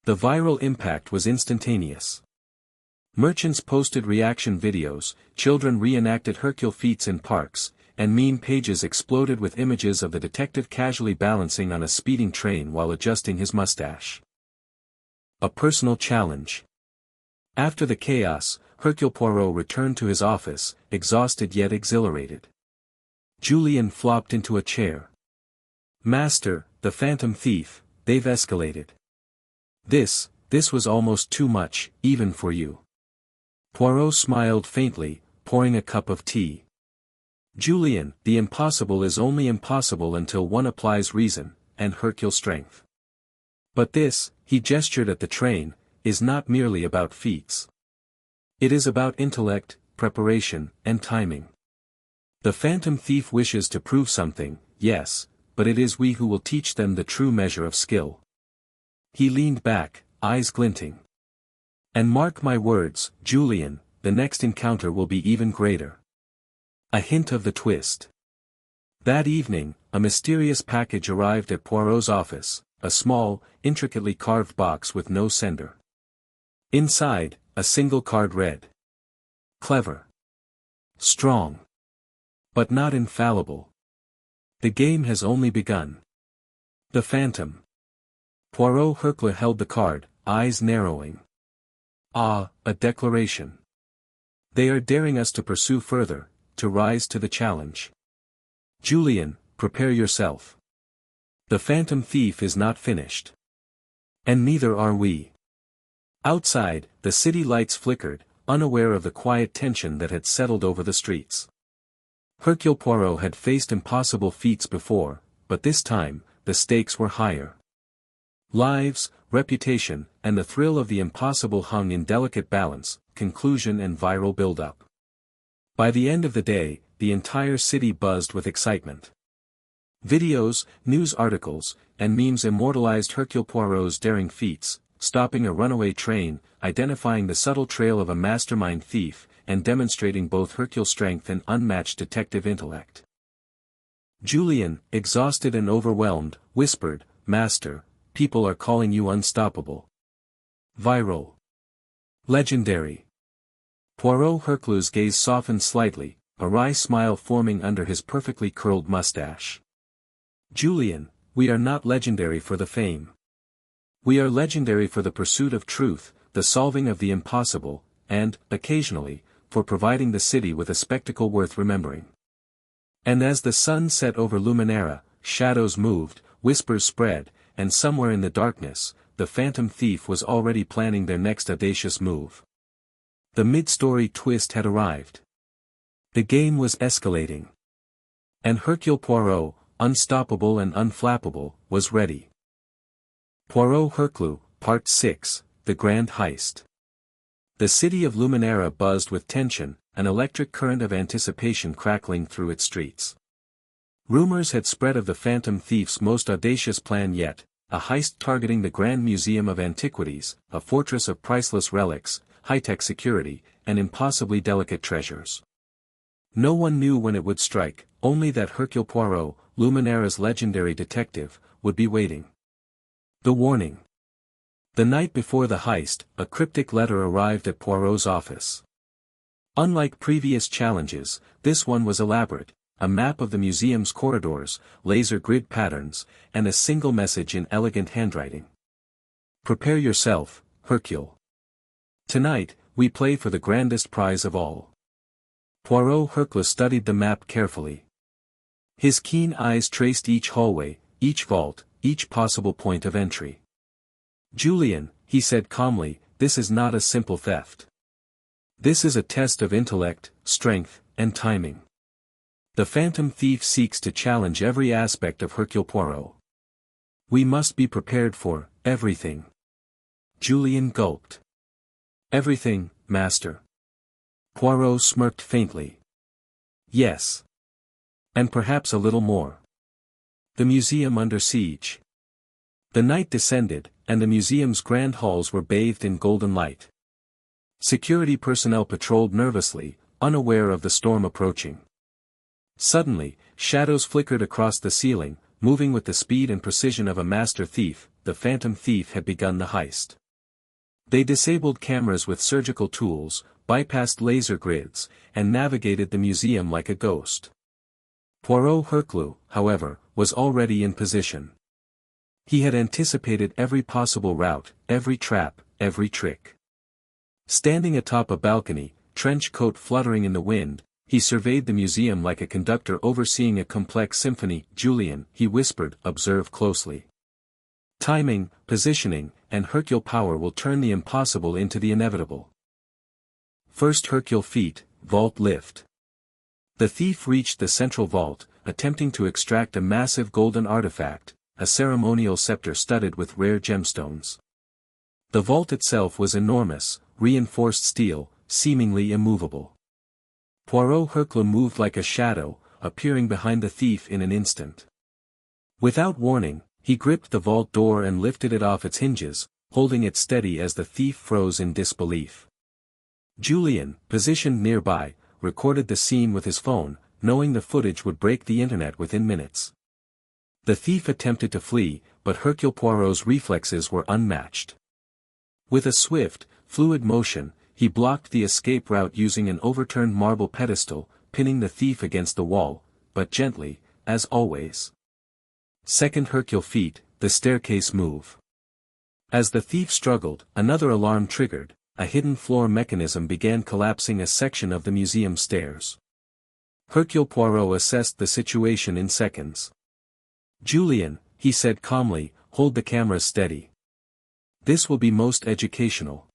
The viral impact was instantaneous. Merchants posted reaction videos, children reenacted Hercule feats in parks, and meme pages exploded with images of the detective casually balancing on a speeding train while adjusting his mustache. A personal challenge. After the chaos, Hercule Poirot returned to his office, exhausted yet exhilarated. Julian flopped into a chair. "Master, the phantom thief, they've escalated. This was almost too much, even for you." Poirot smiled faintly, pouring a cup of tea. "Julian, the impossible is only impossible until one applies reason, and Hercule strength. But this," he gestured at the train, "is not merely about feats. It is about intellect, preparation, and timing. The phantom thief wishes to prove something, yes, but it is we who will teach them the true measure of skill." He leaned back, eyes glinting. "And mark my words, Julian, the next encounter will be even greater." A hint of the twist. That evening, a mysterious package arrived at Poirot's office, a small, intricately carved box with no sender. Inside, a single card read: "Clever. Strong. But not infallible. The game has only begun. The Phantom. Poirot Herclu held the card, eyes narrowing. Ah, a declaration. They are daring us to pursue further, to rise to the challenge. Julian, prepare yourself. The Phantom Thief is not finished. And neither are we. Outside, the city lights flickered, unaware of the quiet tension that had settled over the streets. Hercule Poirot had faced impossible feats before, but this time, the stakes were higher. Lives, reputation, and the thrill of the impossible hung in delicate balance, conclusion and viral build-up. By the end of the day, the entire city buzzed with excitement. Videos, news articles, and memes immortalized Hercule Poirot's daring feats, stopping a runaway train, identifying the subtle trail of a mastermind thief, and demonstrating both Hercule's strength and unmatched detective intellect. Julian, exhausted and overwhelmed, whispered, "Master, people are calling you unstoppable." Viral. Legendary. Poirot Herclu's gaze softened slightly, a wry smile forming under his perfectly curled mustache. Julian, we are not legendary for the fame. We are legendary for the pursuit of truth, the solving of the impossible, and, occasionally, for providing the city with a spectacle worth remembering. And as the sun set over Luminara, shadows moved, whispers spread, and somewhere in the darkness, the Phantom Thief was already planning their next audacious move. The mid-story twist had arrived. The game was escalating. And Hercule Poirot, unstoppable and unflappable, was ready. Poirot Herclu, Part 6, The Grand Heist. The city of Luminara buzzed with tension, an electric current of anticipation crackling through its streets. Rumors had spread of the Phantom Thief's most audacious plan yet, a heist targeting the Grand Museum of Antiquities, a fortress of priceless relics, high-tech security, and impossibly delicate treasures. No one knew when it would strike, only that Hercule Poirot, Luminara's legendary detective, would be waiting. The warning. The night before the heist, a cryptic letter arrived at Poirot's office. Unlike previous challenges, this one was elaborate, a map of the museum's corridors, laser grid patterns, and a single message in elegant handwriting. Prepare yourself, Hercule. Tonight, we play for the grandest prize of all. Poirot Herclu studied the map carefully. His keen eyes traced each hallway, each vault, each possible point of entry. Julian, he said calmly, this is not a simple theft. This is a test of intellect, strength, and timing. The Phantom Thief seeks to challenge every aspect of Hercule Poirot. We must be prepared for everything. Julian gulped. Everything, master. Poirot smirked faintly. Yes. And perhaps a little more. The museum under siege. The night descended, and the museum's grand halls were bathed in golden light. Security personnel patrolled nervously, unaware of the storm approaching. Suddenly, shadows flickered across the ceiling, moving with the speed and precision of a master thief. The Phantom Thief had begun the heist. They disabled cameras with surgical tools, bypassed laser grids, and navigated the museum like a ghost. Poirot Herclu, however, was already in position. He had anticipated every possible route, every trap, every trick. Standing atop a balcony, trench coat fluttering in the wind, he surveyed the museum like a conductor overseeing a complex symphony. Julian, he whispered, observe closely. Timing, positioning, and Hercule power will turn the impossible into the inevitable. First Hercule feat, vault lift. The thief reached the central vault, attempting to extract a massive golden artifact, a ceremonial scepter studded with rare gemstones. The vault itself was enormous, reinforced steel, seemingly immovable. Poirot Herclu moved like a shadow, appearing behind the thief in an instant. Without warning, he gripped the vault door and lifted it off its hinges, holding it steady as the thief froze in disbelief. Julian, positioned nearby, recorded the scene with his phone, knowing the footage would break the internet within minutes. The thief attempted to flee, but Hercule Poirot's reflexes were unmatched. With a swift, fluid motion, he blocked the escape route using an overturned marble pedestal, pinning the thief against the wall, but gently, as always. Second Hercule feat, the staircase move. As the thief struggled, another alarm triggered, a hidden floor mechanism began collapsing a section of the museum stairs. Hercule Poirot assessed the situation in seconds. "Julian," he said calmly, "hold the camera steady. This will be most educational."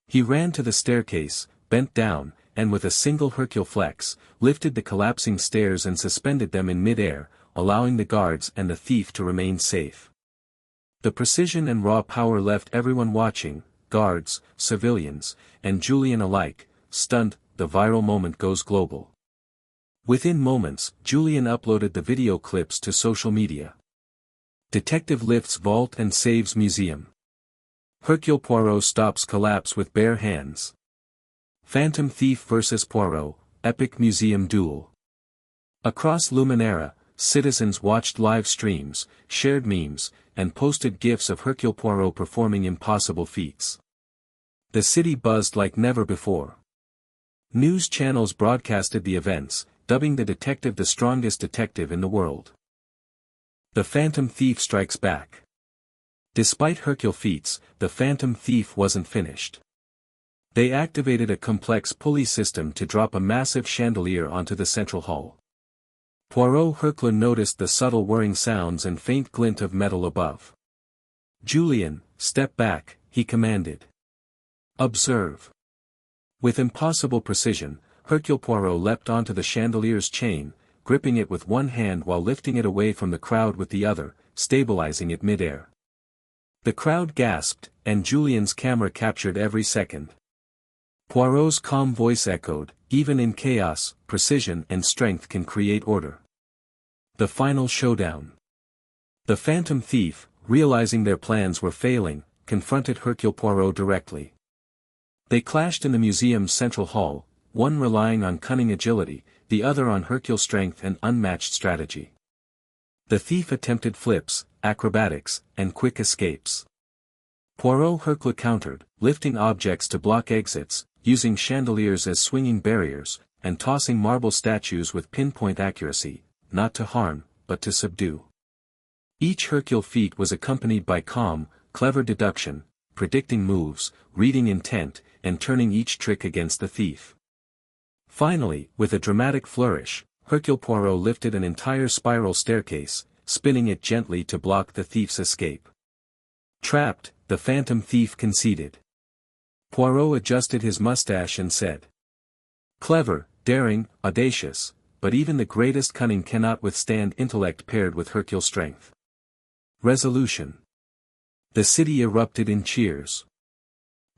He ran to the staircase, bent down, and with a single Hercule flex, lifted the collapsing stairs and suspended them in mid-air, allowing the guards and the thief to remain safe. The precision and raw power left everyone watching, guards, civilians, and Julian alike, stunned. The viral moment goes global. Within moments, Julian uploaded the video clips to social media. Detective lifts vault and saves museum. Hercule Poirot stops collapse with bare hands. Phantom Thief vs. Poirot, epic museum duel. Across Luminara, citizens watched live streams, shared memes, and posted GIFs of Hercule Poirot performing impossible feats. The city buzzed like never before. News channels broadcasted the events, dubbing the detective the strongest detective in the world. The Phantom Thief strikes back. Despite Hercule feats, the Phantom Thief wasn't finished. They activated a complex pulley system to drop a massive chandelier onto the central hall. Poirot Herclu noticed the subtle whirring sounds and faint glint of metal above. "Julian, step back," he commanded. "Observe." With impossible precision, Hercule Poirot leapt onto the chandelier's chain, gripping it with one hand while lifting it away from the crowd with the other, stabilizing it mid-air. The crowd gasped, and Julian's camera captured every second. Poirot's calm voice echoed, "Even in chaos, precision and strength can create order." The final showdown. The Phantom Thief, realizing their plans were failing, confronted Hercule Poirot directly. They clashed in the museum's central hall, one relying on cunning agility, the other on Hercule's strength and unmatched strategy. The thief attempted flips, acrobatics, and quick escapes. Poirot Hercule countered, lifting objects to block exits, using chandeliers as swinging barriers, and tossing marble statues with pinpoint accuracy, not to harm, but to subdue. Each Hercule feat was accompanied by calm, clever deduction, predicting moves, reading intent, and turning each trick against the thief. Finally, with a dramatic flourish, Hercule Poirot lifted an entire spiral staircase, spinning it gently to block the thief's escape. Trapped, the Phantom Thief conceded. Poirot adjusted his mustache and said, "Clever, daring, audacious, but even the greatest cunning cannot withstand intellect paired with Hercule's strength." Resolution. The city erupted in cheers.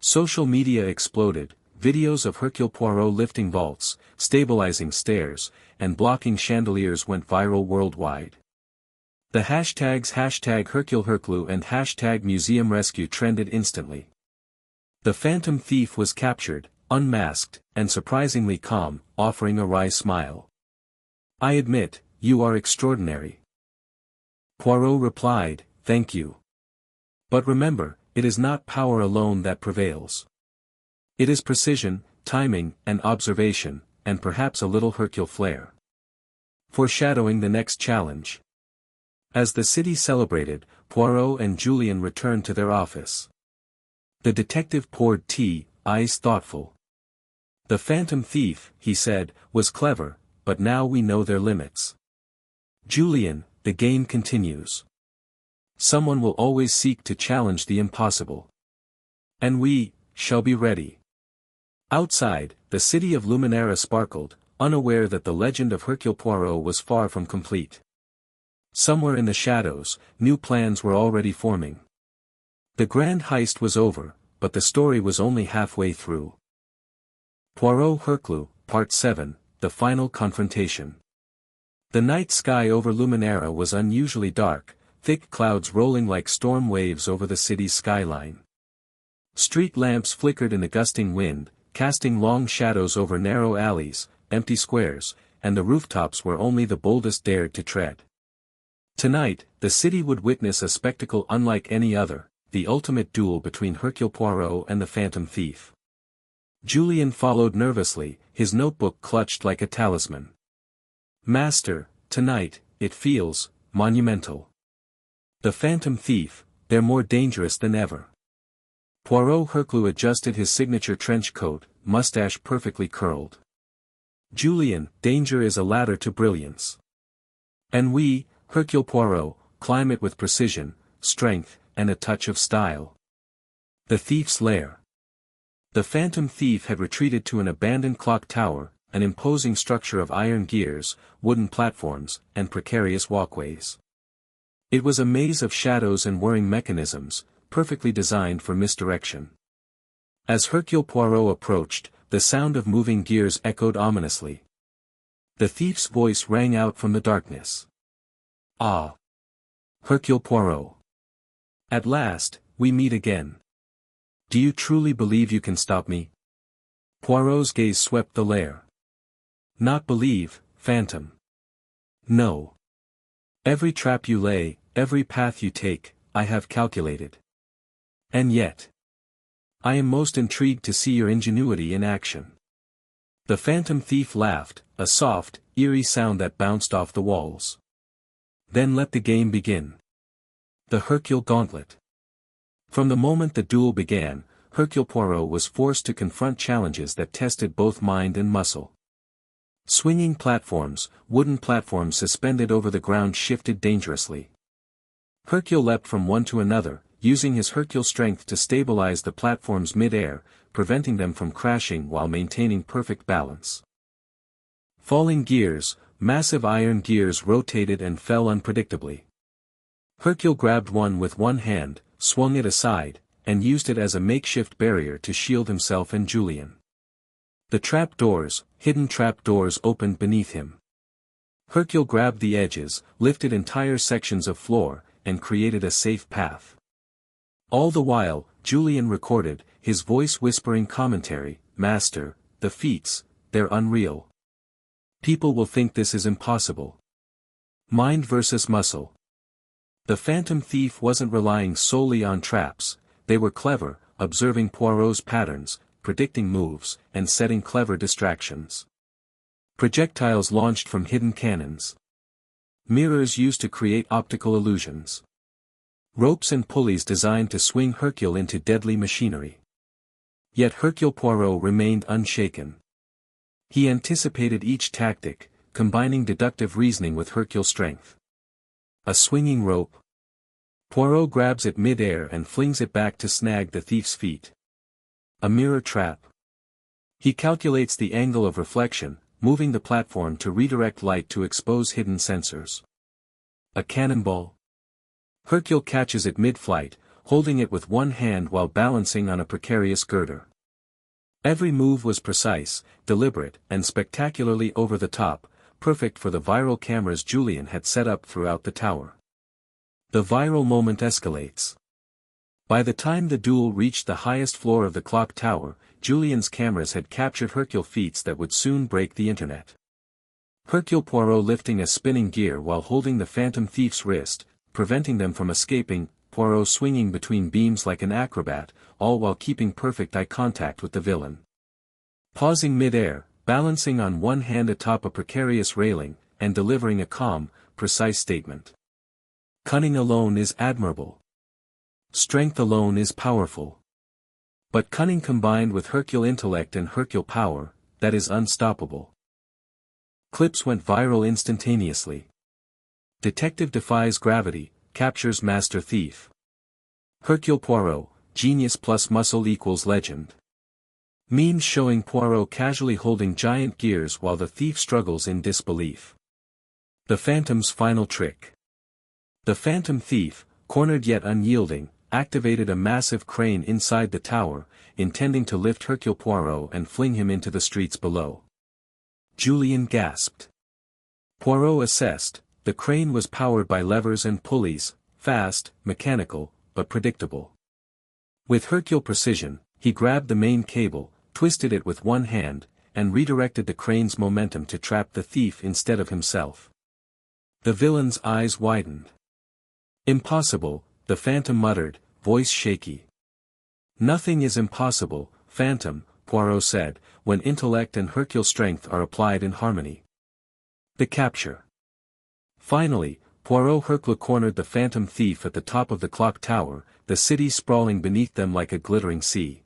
Social media exploded, videos of Hercule Poirot lifting vaults, stabilizing stairs, and blocking chandeliers went viral worldwide. The hashtags #HerculeHerclu and #MuseumRescue trended instantly. The Phantom Thief was captured, unmasked, and surprisingly calm, offering a wry smile. "I admit, you are extraordinary." Poirot replied, "Thank you. But remember, it is not power alone that prevails. It is precision, timing, and observation, and perhaps a little Hercule flair." Foreshadowing the next challenge. As the city celebrated, Poirot and Julian returned to their office. The detective poured tea, eyes thoughtful. "The Phantom Thief," he said, "was clever, but now we know their limits. Julian, the game continues. Someone will always seek to challenge the impossible. And we shall be ready." Outside, the city of Luminara sparkled, unaware that the legend of Hercule Poirot was far from complete. Somewhere in the shadows, new plans were already forming. The grand heist was over, but the story was only halfway through. Poirot Herclu, Part 7, The Final Confrontation. The night sky over Luminara was unusually dark, thick clouds rolling like storm waves over the city's skyline. Street lamps flickered in the gusting wind, casting long shadows over narrow alleys, empty squares, and the rooftops where only the boldest dared to tread. Tonight, the city would witness a spectacle unlike any other, the ultimate duel between Hercule Poirot and the Phantom Thief. Julian followed nervously, his notebook clutched like a talisman. "Master, tonight, it feels monumental. The Phantom Thief, they're more dangerous than ever." Poirot Herclu adjusted his signature trench coat, mustache perfectly curled. "Julian, danger is a ladder to brilliance. And we, Hercule Poirot, climb it with precision, strength, and a touch of style." The thief's lair. The Phantom Thief had retreated to an abandoned clock tower, an imposing structure of iron gears, wooden platforms, and precarious walkways. It was a maze of shadows and whirring mechanisms, perfectly designed for misdirection. As Hercule Poirot approached, the sound of moving gears echoed ominously. The thief's voice rang out from the darkness. "Ah! Hercule Poirot. At last, we meet again. Do you truly believe you can stop me?" Poirot's gaze swept the lair. "Not believe, Phantom. No. Every trap you lay, every path you take, I have calculated. And yet, I am most intrigued to see your ingenuity in action." The Phantom Thief laughed, a soft, eerie sound that bounced off the walls. "Then let the game begin. The Hercule Gauntlet." From the moment the duel began, Hercule Poirot was forced to confront challenges that tested both mind and muscle. Swinging platforms, wooden platforms suspended over the ground shifted dangerously. Hercule leapt from one to another, using his Hercule strength to stabilize the platforms mid-air, preventing them from crashing while maintaining perfect balance. Falling gears, massive iron gears rotated and fell unpredictably. Hercule grabbed one with one hand, swung it aside, and used it as a makeshift barrier to shield himself and Julian. The hidden trap doors opened beneath him. Hercule grabbed the edges, lifted entire sections of floor, and created a safe path. All the while, Julian recorded, his voice whispering commentary, "Master, the feats, they're unreal. People will think this is impossible. Mind versus muscle." The Phantom Thief wasn't relying solely on traps, they were clever, observing Poirot's patterns, predicting moves, and setting clever distractions. Projectiles launched from hidden cannons. Mirrors used to create optical illusions. Ropes and pulleys designed to swing Hercule into deadly machinery. Yet Hercule Poirot remained unshaken. He anticipated each tactic, combining deductive reasoning with Hercule strength. A swinging rope. Poirot grabs it mid-air and flings it back to snag the thief's feet. A mirror trap. He calculates the angle of reflection, moving the platform to redirect light to expose hidden sensors. A cannonball. Hercule catches it mid-flight, holding it with one hand while balancing on a precarious girder. Every move was precise, deliberate, and spectacularly over the top, perfect for the viral cameras Julian had set up throughout the tower. The viral moment escalates. By the time the duel reached the highest floor of the clock tower, Julian's cameras had captured Hercule feats that would soon break the internet. Hercule Poirot lifting a spinning gear while holding the Phantom Thief's wrist, preventing them from escaping, Poirot swinging between beams like an acrobat, all while keeping perfect eye contact with the villain. Pausing mid-air, balancing on one hand atop a precarious railing, and delivering a calm, precise statement. Cunning alone is admirable. Strength alone is powerful. But cunning combined with Hercule intellect and Hercule power, that is unstoppable. Clips went viral instantaneously. Detective defies gravity, captures master thief. Hercule Poirot, genius plus muscle equals legend. Memes showing Poirot casually holding giant gears while the thief struggles in disbelief. The Phantom's final trick. The Phantom Thief, cornered yet unyielding, activated a massive crane inside the tower, intending to lift Hercule Poirot and fling him into the streets below. Julian gasped. Poirot assessed, the crane was powered by levers and pulleys, fast, mechanical, but predictable. With Hercule precision, he grabbed the main cable, twisted it with one hand, and redirected the crane's momentum to trap the thief instead of himself. The villain's eyes widened. "Impossible," the Phantom muttered, voice shaky. "Nothing is impossible, Phantom," Poirot said, when intellect and Hercule strength are applied in harmony. The capture. Finally, Poirot Herclu cornered the phantom thief at the top of the clock tower, the city sprawling beneath them like a glittering sea.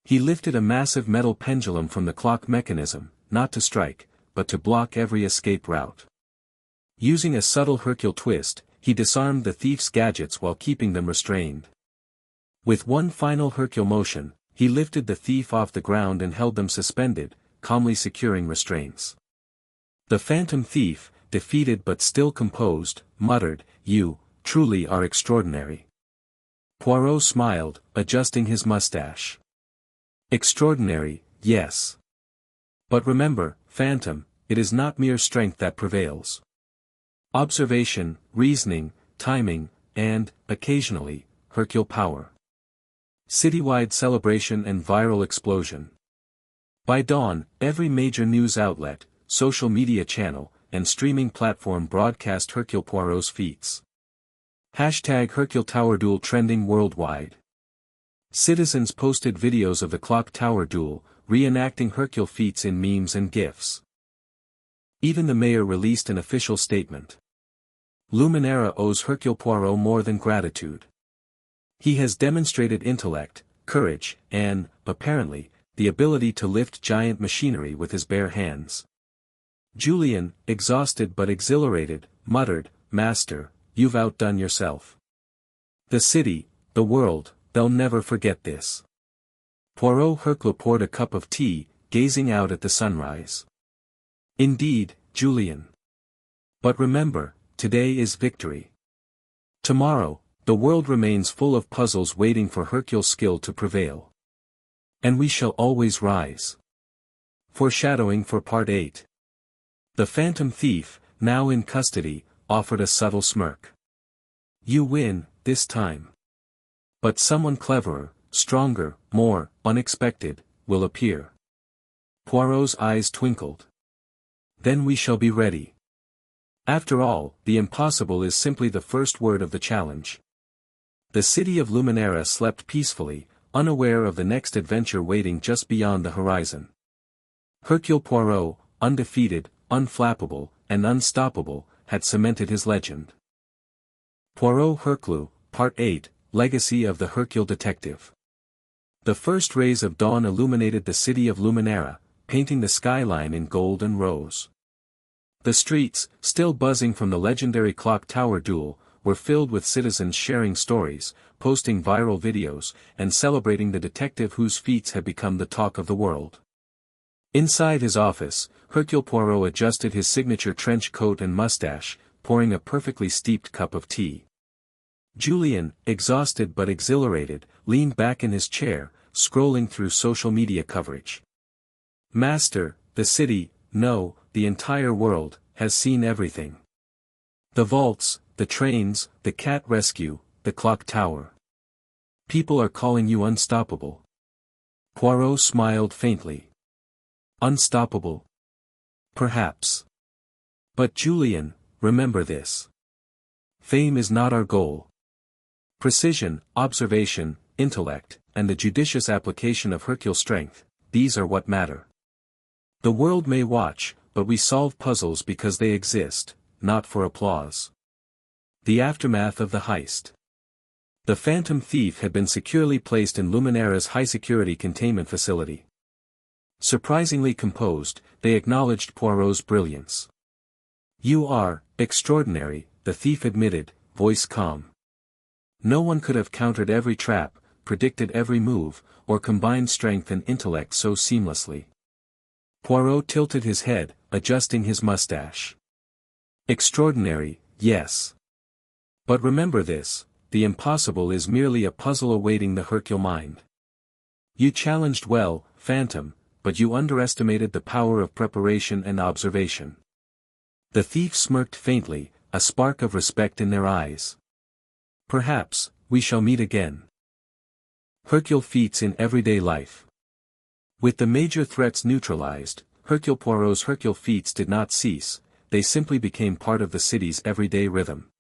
He lifted a massive metal pendulum from the clock mechanism, not to strike, but to block every escape route. Using a subtle Hercule twist, he disarmed the thief's gadgets while keeping them restrained. With one final Hercule motion, he lifted the thief off the ground and held them suspended, calmly securing restraints. The phantom thief, defeated but still composed, muttered, "You, truly are extraordinary." Poirot smiled, adjusting his mustache. "Extraordinary, yes. But remember, Phantom, it is not mere strength that prevails. Observation, reasoning, timing, and, occasionally, Hercule power. Citywide celebration and viral explosion. By dawn, every major news outlet, social media channel, and streaming platform broadcast Hercule Poirot's feats. #Hercule Tower Duel trending worldwide. Citizens posted videos of the clock tower duel, reenacting Hercule feats in memes and GIFs. Even the mayor released an official statement. Luminera owes Hercule Poirot more than gratitude. He has demonstrated intellect, courage, and, apparently, the ability to lift giant machinery with his bare hands. Julien, exhausted but exhilarated, muttered, "Master, you've outdone yourself. The city, the world, they'll never forget this." Poirot Hercule poured a cup of tea, gazing out at the sunrise. "Indeed, Julien. But remember, today is victory. Tomorrow, the world remains full of puzzles waiting for Hercule's skill to prevail. And we shall always rise." Foreshadowing for Part 8. The phantom thief, now in custody, offered a subtle smirk. "You win, this time. But someone cleverer, stronger, more unexpected, will appear." Poirot's eyes twinkled. "Then we shall be ready. After all, the impossible is simply the first word of the challenge." The city of Luminera slept peacefully, unaware of the next adventure waiting just beyond the horizon. Hercule Poirot, undefeated, unflappable, and unstoppable, had cemented his legend. Poirot Herclu, Part 8, Legacy of the Hercule Detective. The first rays of dawn illuminated the city of Luminera, painting the skyline in gold and rose. The streets, still buzzing from the legendary clock tower duel, were filled with citizens sharing stories, posting viral videos, and celebrating the detective whose feats had become the talk of the world. Inside his office, Hercule Poirot adjusted his signature trench coat and mustache, pouring a perfectly steeped cup of tea. Julien, exhausted but exhilarated, leaned back in his chair, scrolling through social media coverage. "Master, the city, no, the entire world, has seen everything. The vaults, the trains, the cat rescue, the clock tower. People are calling you unstoppable." Poirot smiled faintly. "Unstoppable? Perhaps. But Julien, remember this. Fame is not our goal. Precision, observation, intellect, and the judicious application of Hercule's strength, these are what matter. The world may watch, but we solve puzzles because they exist, not for applause." The aftermath of the heist. The phantom thief had been securely placed in Luminera's high-security containment facility. Surprisingly composed, they acknowledged Poirot's brilliance. "You are extraordinary," the thief admitted, voice calm. "No one could have countered every trap, predicted every move, or combined strength and intellect so seamlessly." Poirot tilted his head, adjusting his mustache. "Extraordinary, yes. But remember this, the impossible is merely a puzzle awaiting the Hercule mind. You challenged well, Phantom, but you underestimated the power of preparation and observation." The thief smirked faintly, a spark of respect in their eyes. "Perhaps, we shall meet again." Hercule feats in everyday life. With the major threats neutralized, Hercule Poirot's Hercule feats did not cease, they simply became part of the city's everyday rhythm.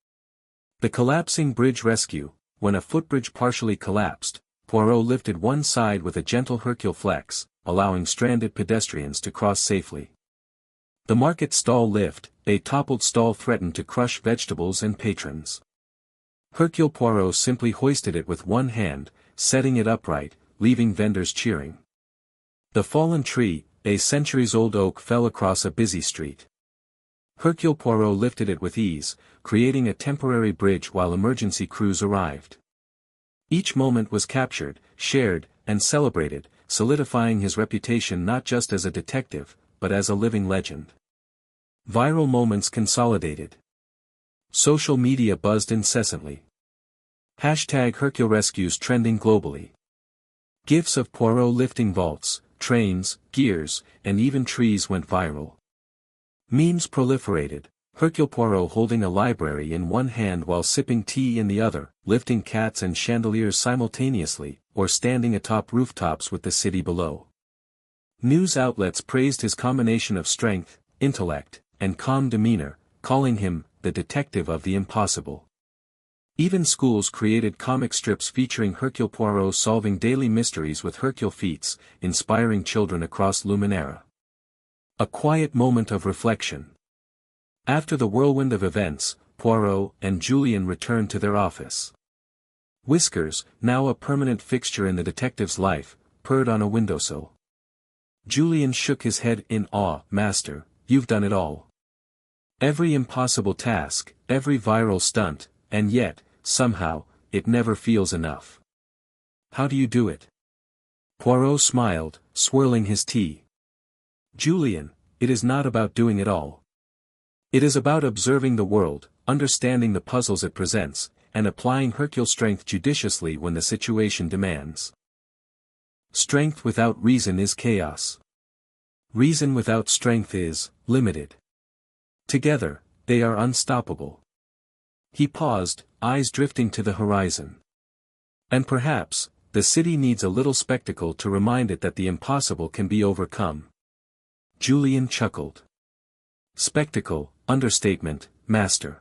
The collapsing bridge rescue, when a footbridge partially collapsed, Poirot lifted one side with a gentle Hercule flex, allowing stranded pedestrians to cross safely. The market stall lift, a toppled stall threatened to crush vegetables and patrons. Hercule Poirot simply hoisted it with one hand, setting it upright, leaving vendors cheering. The fallen tree, a centuries-old oak, fell across a busy street. Hercule Poirot lifted it with ease, creating a temporary bridge while emergency crews arrived. Each moment was captured, shared, and celebrated, solidifying his reputation not just as a detective, but as a living legend. Viral moments consolidated. Social media buzzed incessantly. #Hercule Rescues trending globally. GIFs of Poirot lifting vaults, trains, gears, and even trees went viral. Memes proliferated, Hercule Poirot holding a library in one hand while sipping tea in the other, lifting cats and chandeliers simultaneously, or standing atop rooftops with the city below. News outlets praised his combination of strength, intellect, and calm demeanor, calling him the detective of the impossible. Even schools created comic strips featuring Hercule Poirot solving daily mysteries with Hercule feats, inspiring children across Luminara. A quiet moment of reflection. After the whirlwind of events, Poirot and Julian returned to their office. Whiskers, now a permanent fixture in the detective's life, purred on a windowsill. Julian shook his head in awe. "Master, you've done it all. Every impossible task, every viral stunt, and yet, somehow, it never feels enough. How do you do it?" Poirot smiled, swirling his tea. "Julian, it is not about doing it all. It is about observing the world, understanding the puzzles it presents, and applying Hercule strength judiciously when the situation demands. Strength without reason is chaos. Reason without strength is limited. Together, they are unstoppable." He paused, eyes drifting to the horizon. "And perhaps, the city needs a little spectacle to remind it that the impossible can be overcome." Julian chuckled. "Spectacle, understatement, master.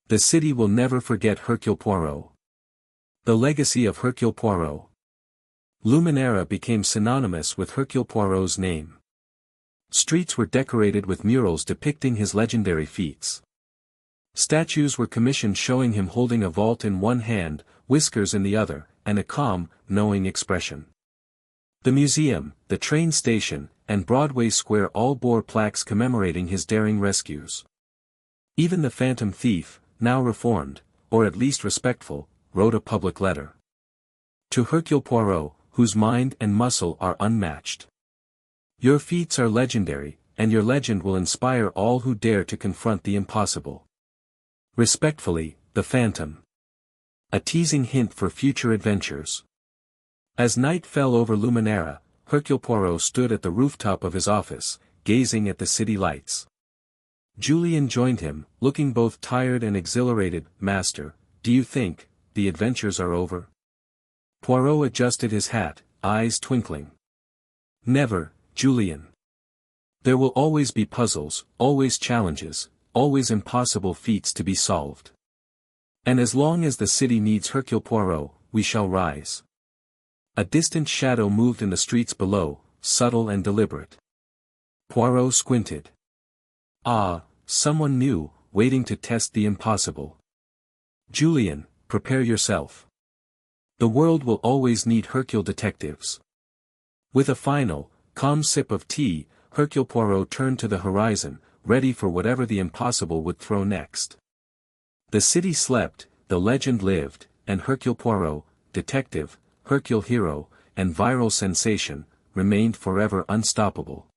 The city will never forget Hercule Poirot." The legacy of Hercule Poirot. Luminara became synonymous with Hercule Poirot's name. Streets were decorated with murals depicting his legendary feats. Statues were commissioned showing him holding a vault in one hand, whiskers in the other, and a calm, knowing expression. The museum, the train station, and Broadway Square all bore plaques commemorating his daring rescues. Even the Phantom Thief, now reformed, or at least respectful, wrote a public letter. "To Hercule Poirot, whose mind and muscle are unmatched. Your feats are legendary, and your legend will inspire all who dare to confront the impossible. Respectfully, the Phantom." A teasing hint for future adventures. As night fell over Luminara, Hercule Poirot stood at the rooftop of his office, gazing at the city lights. Julian joined him, looking both tired and exhilarated. "Master, do you think the adventures are over?" Poirot adjusted his hat, eyes twinkling. "Never, Julian. There will always be puzzles, always challenges, always impossible feats to be solved. And as long as the city needs Hercule Poirot, we shall rise." A distant shadow moved in the streets below, subtle and deliberate. Poirot squinted. Ah, someone new, waiting to test the impossible. "Julian, prepare yourself. The world will always need Hercule detectives." With a final, calm sip of tea, Hercule Poirot turned to the horizon, ready for whatever the impossible would throw next. The city slept, the legend lived, and Hercule Poirot, detective, Hercule hero, and viral sensation, remained forever unstoppable.